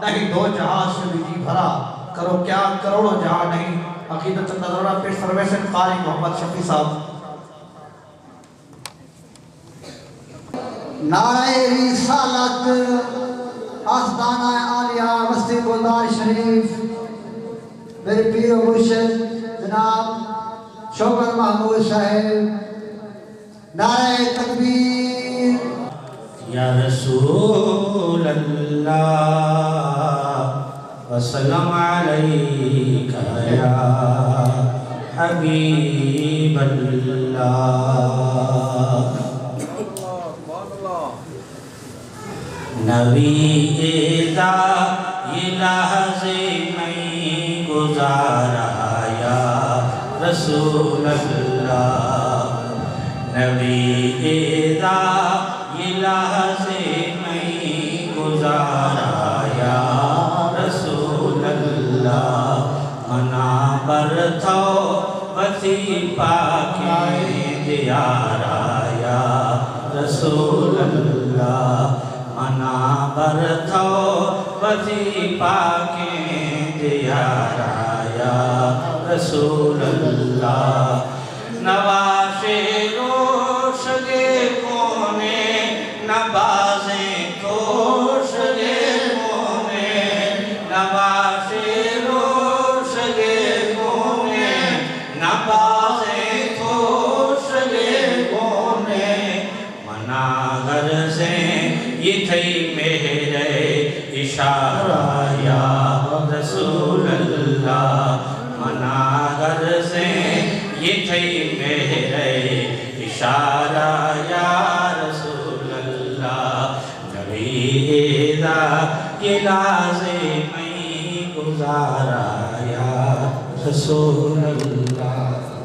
نہیں دو جہاں سے بھی جی بھرا، کرو کیا کروڑوں جہاں نہیں. عقیدت نظرانہ پیش سرویسن قاری محمد شفیع صاحب. نعرہ رسالت آستانہ عالیہ وسطی گلدار شریف میرے پیر و مرشد جناب شوکت محمود صاحب. نعرہ تکبیر. یا رسول اللہ وسلم علیکہ یا حبیب اللہ. نبی ایدہ یہ لحظے میں گزارا یا رسول اللہ. نبی ایدہ یہ لحظے میں گزارا یا رسول اللہ. منا برتھو وظیفہ کے دیارا یا رسول اللہ. منا برتھو وظیفہ کے دیارا یا رسول اللہ. نواشے روش گے کونے نبازیں توش گے کونے. نواشے روش گے کونے نبازیں توش گے کونے. مناظر سے یہ تھی میرے اشارہ یا رسول اللہ. مناظر سے یہ تھی میرے اشارہ یا رسول اللہ. نبی ایدہ یہ لازمی گزارا یا رسول اللہ.